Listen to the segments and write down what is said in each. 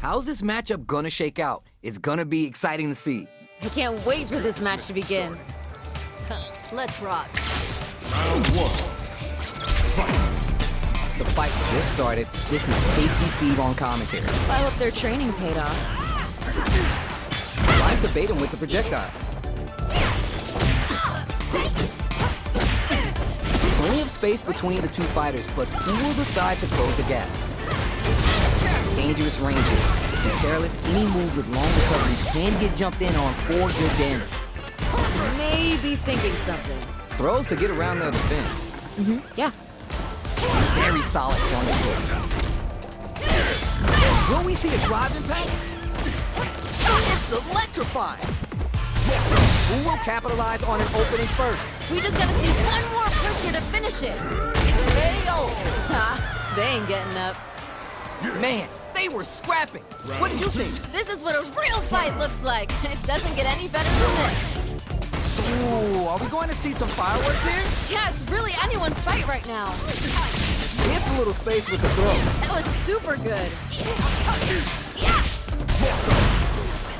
How's this matchup gonna shake out? It's gonna be exciting to see. I can't wait for this match to begin. Let's rock. Round one. Fight. The fight just started. This is Tasty Steve on commentary. I hope their training paid off. Why's debating with the projectile? Plenty of space between the two fighters, but who will decide to close the gap? Dangerous ranges. Be careless, any move with long recovery can get jumped in on for good damage. Maybe thinking something. Throws to get around their defense. Yeah. Very solid strong switch. Will we see a drive impact? It's electrifying! Who will capitalize on an opening first? We just gotta see one more push here to finish it. KO! Ha! They ain't getting up. Man, they were scrapping. What did you think? This is what a real fight looks like. It doesn't get any better than this. Ooh, are we going to see some fireworks here? Yeah, it's really anyone's fight right now. Gets a little space with the throw. That was super good.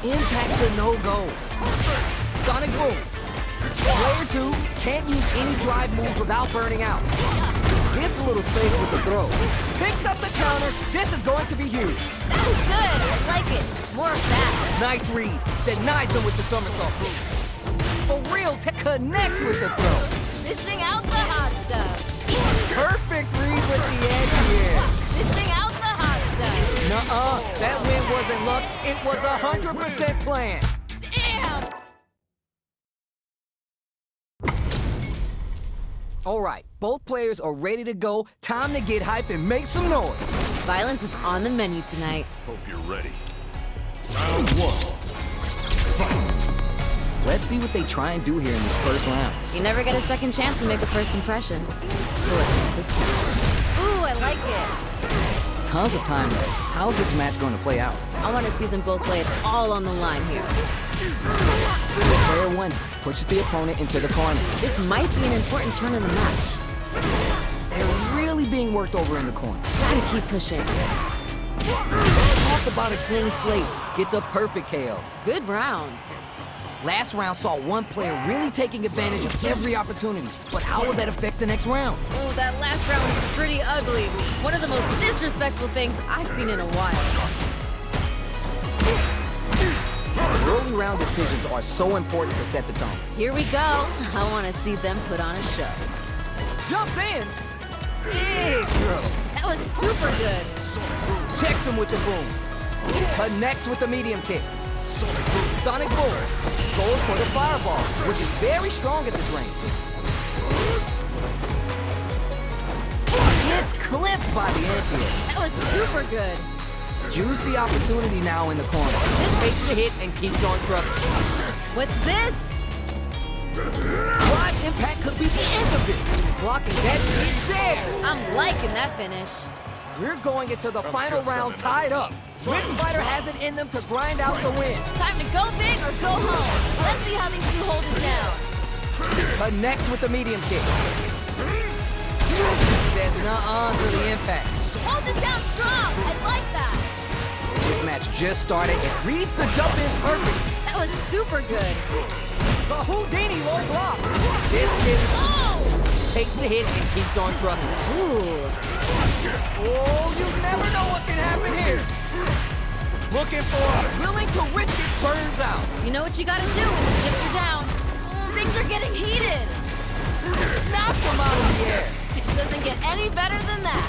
Impact's a no-go. Sonic Boom. Player 2 can't use any drive moves without burning out. Gets a little space with the throw. Picks up the counter. This is going to be huge. That was good. I like it. More of that. Nice read. Denies them with the somersault. For real, connects with the throw. Dishing out the hot stuff. Perfect read with the edge here. Dishing out the hot stuff. Nuh-uh. That win wasn't luck. It was 100% planned. Damn! All right, both players are ready to go. Time to get hype and make some noise. Violence is on the menu tonight. Hope you're ready. Round one. Fight. Let's see what they try and do here in this first round. You never get a second chance to make a first impression. So let's see this one. Ooh, I like it. Tons of time left. How's this match going to play out? I want to see them both lay it all on the line here. Player 1 pushes the opponent into the corner. This might be an important turn in the match. They're really being worked over in the corner. Gotta keep pushing. Talk about a clean slate. Gets a perfect KO. Good round. Last round saw one player really taking advantage of every opportunity. But how will that affect the next round? Ooh, that last round was pretty ugly. One of the most disrespectful things I've seen in a while. Early round decisions are so important to set the tone. Here we go. I want to see them put on a show. Jumps in. Big throw. That was super good. Checks him with the boom. Connects with the medium kick. Sonic Boom goes for the fireball, which is very strong at this range. Gets clipped by the anti-air. That was super good. Juicy opportunity now in the corner. Takes the hit and keeps on trucking. What's this? Drive impact could be the end of it. Blocking that is there. I'm liking that finish. We're going into the final round tied up. Which fighter has it in them to grind out the win? Time to go big or go home. Let's see how these two hold it down. Connects with the medium kick. There's nuh-uh to the impact. Hold it down strong. I like that. This match just started. It reads the jump in perfect. That was super good. The Houdini low block. This kid takes the hit and keeps on trucking. Ooh. Oh, you never know what can happen here. Looking for willing to risk it, burns out. You know what you gotta do when the chips are down. Things are getting heated. Knocks him out of the air. It doesn't get any better than that.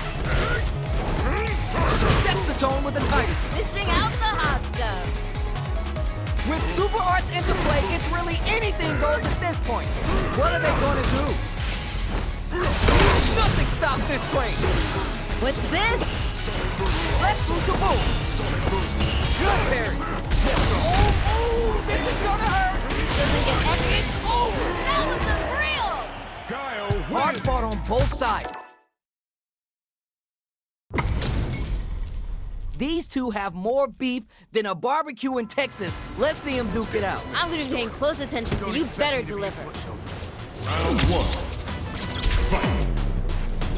Sets the tone with the tiger. Dishing out the hot stuff. With super arts into play, it's really anything goes at this point. What are they going to do? Nothing stops this train. What's this? Let's shoot the boom. Good parry. Oh, this is gonna hurt. Doesn't get any. It's over. That was unreal. Guile Hard wins. fought on both sides. These two have more beef than a barbecue in Texas. Let's see them duke it out. I'm gonna be paying close attention, so you better deliver. Round one. Fight.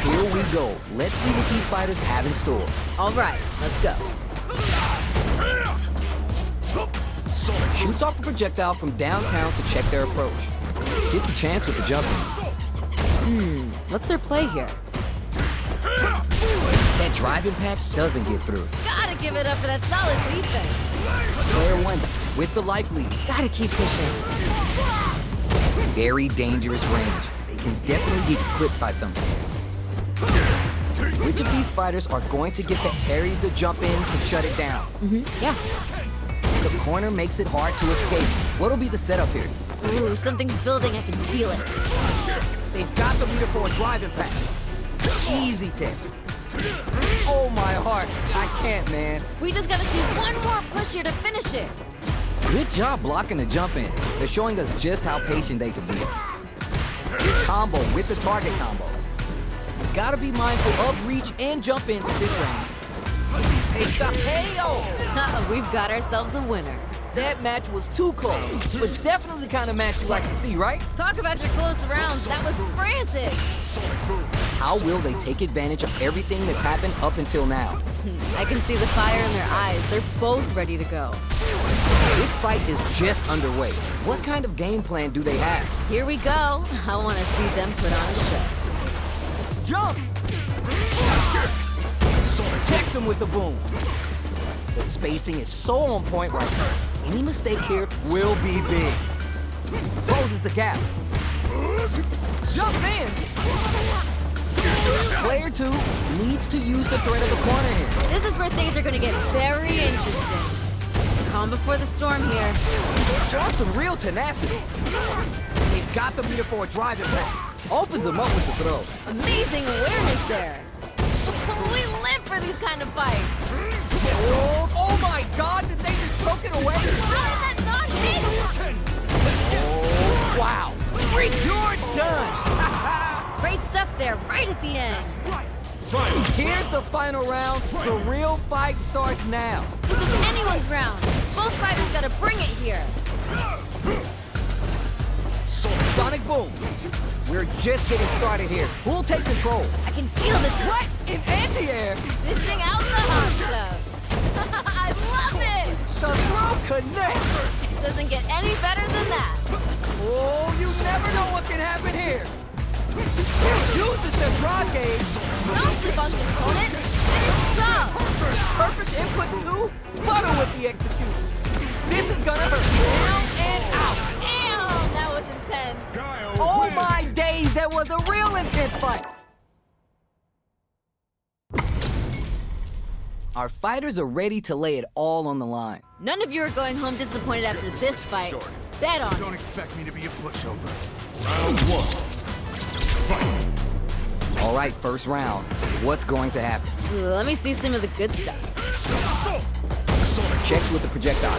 Here we go. Let's see what these fighters have in store. All right, let's go. Sonic Shoots off a projectile from downtown to check their approach. Gets a chance with the jump in. What's their play here? That drive impact doesn't get through. Gotta give it up for that solid defense. Player 1 with the life lead. Gotta keep pushing. Very dangerous range. They can definitely get clipped by something. Which of these fighters are going to get the parries to jump in to shut it down? Yeah. The corner makes it hard to escape. What'll be the setup here? Ooh, something's building. I can feel it. They've got the leader for a drive impact. Easy test. Oh my heart, I can't, man. We just gotta see one more push here to finish it. Good job blocking the jump in. They're showing us just how patient they can be. Combo with the target combo. Gotta be mindful of reach and jump ins at this range. Hey, stop. Hey-o! We've got ourselves a winner. That match was too close, but definitely the kind of match you like to see, right? Talk about your close rounds. That was frantic. How will they take advantage of everything that's happened up until now? I can see the fire in their eyes. They're both ready to go. This fight is just underway. What kind of game plan do they have? Here we go. I want to see them put on a show. Jumps! Checks him with the boom. The spacing is so on point right now. Any mistake here will be big. Closes the gap. Jumps in! Player 2 needs to use the threat of the corner here. This is where things are going to get very interesting. Calm before the storm here. Showing some real tenacity. They've got the meter for a drive impact. Opens him up with the throw. Amazing awareness there. We live for these kind of fights. Oh my God, did they just choke it away? How did that not hit? Oh, wow. You're done. Great stuff there, right at the end. Here's the final round. The real fight starts now. This is anyone's round. Both fighters gotta bring it here. Sonic Boom. We're just getting started here. Who'll take control? I can feel this. What? In anti-air? Dishing out the hot stuff. I love it. The throw connects. It doesn't get any better than that. Oh, you never know what can happen here. Uses their draw gauge. Don't sleep on the opponent. Finish job. Perfect input too. Butter with the execution. This is gonna hurt. Down and out. Damn, that was intense. Oh my days, that was a real intense fight. Our fighters are ready to lay it all on the line. None of you are going home disappointed after this fight. Bet on it. Don't expect me to be a pushover. Round 1. Fight. All right, first round. What's going to happen? Let me see some of the good stuff. Checks with the projectile.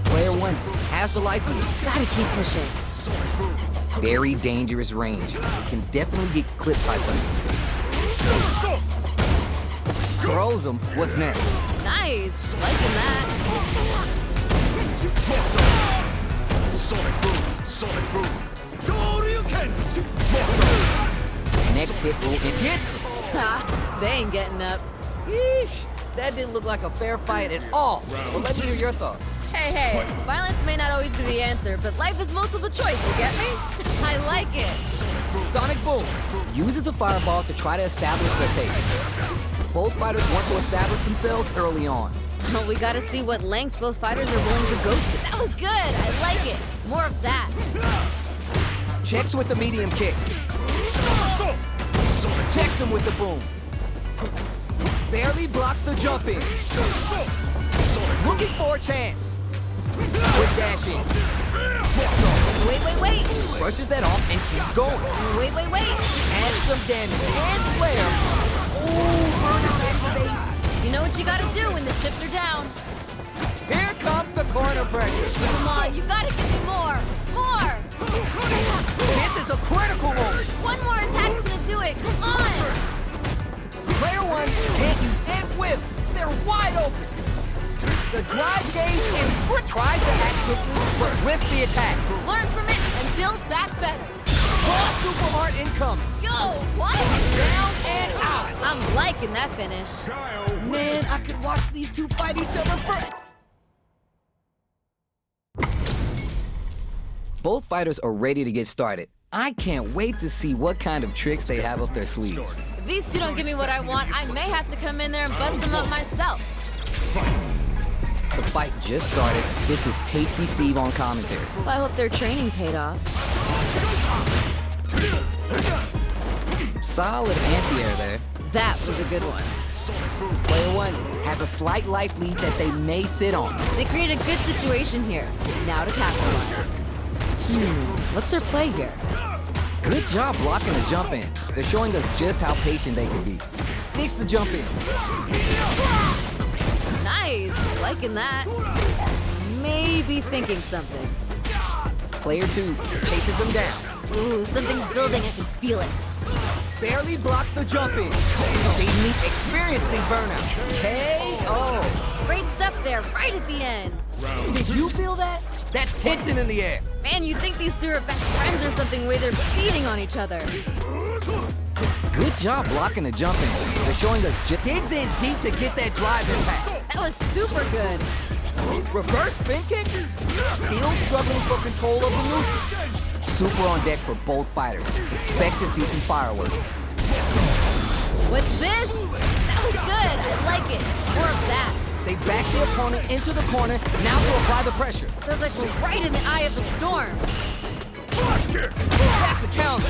Player 1 has the life lead. Gotta keep pushing. Very dangerous range. Can definitely get clipped by something. Throws him. What's next? Nice. Liking that. Sonic boom. Sonic boom. Next hit will it hits. Ha, they ain't getting up. Yeesh. That didn't look like a fair fight at all. But let me hear your thoughts. Hey, violence may not always be the answer, but life is multiple choice, you get me? I like it. Sonic Boom uses a fireball to try to establish their pace. Both fighters want to establish themselves early on. Well, we gotta see what lengths both fighters are willing to go to. That was good. I like it. More of that. Checks with the medium kick. Checks him with the boom. Barely blocks the jump in. Looking for a chance. Quick dash in. Wait. Brushes that off and keeps going. Wait. Adds some damage and flare. Oh, burner activates. You know what you gotta do when the chips are down. Here comes the corner pressure. Come on, you gotta give me more. More. This is a critical moment. One more attack's gonna do it. Come on. Player 1 can't use hit whiffs. They're wide open. The drive gauge and sprint tries to act quickly, but whiffs the attack. Learn from it and build back better. Raw super art incoming. Yo, what? Down and out. I'm liking that finish. Man, I could watch these two fight each other for... Both fighters are ready to get started. I can't wait to see what kind of tricks they have up their sleeves. If these two don't give me what I want, I may have to come in there and bust them up myself. The fight just started. This is Tasty Steve on commentary. Well, I hope their training paid off. Solid anti-air there. That was a good one. Player one has a slight life lead that they may sit on. They create a good situation here. Now to capitalize. What's their play here? Good job blocking the jump in. They're showing us just how patient they can be. Sticks the jump in. Nice, liking that. Maybe thinking something. Player two chases him down. Ooh, something's building, I can feel it. Barely blocks the jump in. They meet experiencing burnout. K.O. Great stuff there, right at the end. Did you feel that? That's tension in the air. Man, you think these two are best friends or something, where they're beating on each other. Good job blocking the jump in. They're showing us digs in deep to get that drive impact. That was super good. Reverse spin kick? Still struggling for control of the neutral. Super on deck for both fighters. Expect to see some fireworks. With this, that was good. I like it. More of that. They back the opponent into the corner, now to apply the pressure. Feels like we're right in the eye of the storm. That's a counter.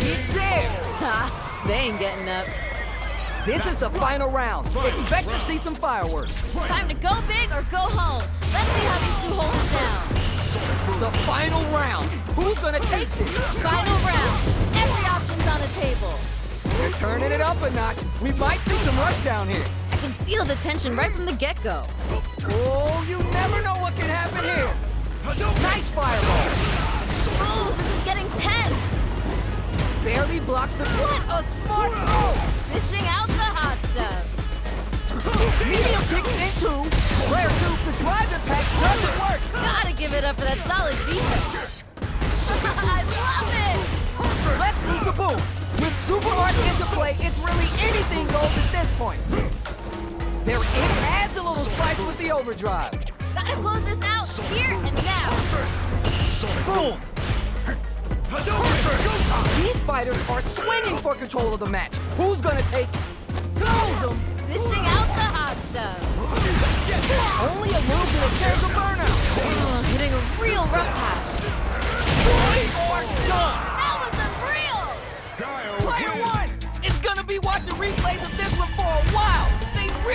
It's there. Ha, they ain't getting up. This is the final round. Expect to see some fireworks. Time to go big or go home. Let's see how these two hold it down. The final round. Who's gonna take this? Final round. Every option's on the table. They're turning it up a notch. We might see some rush down here. I can feel the tension right from the get-go. Oh, you never know what can happen here. Nice fireball. Ooh, this is getting tense. Barely blocks the... What a smart throw! Dishing out the hot stuff. Medium kicks into. Player two, the drive impact doesn't work. Gotta give it up for that solid defense. I love it! Let's lose the boom. With Super Art into play, it's really anything goes at this point. It adds a little spice with the overdrive. Gotta close this out here and now. Boom! These fighters are swinging for control of the match. Who's gonna take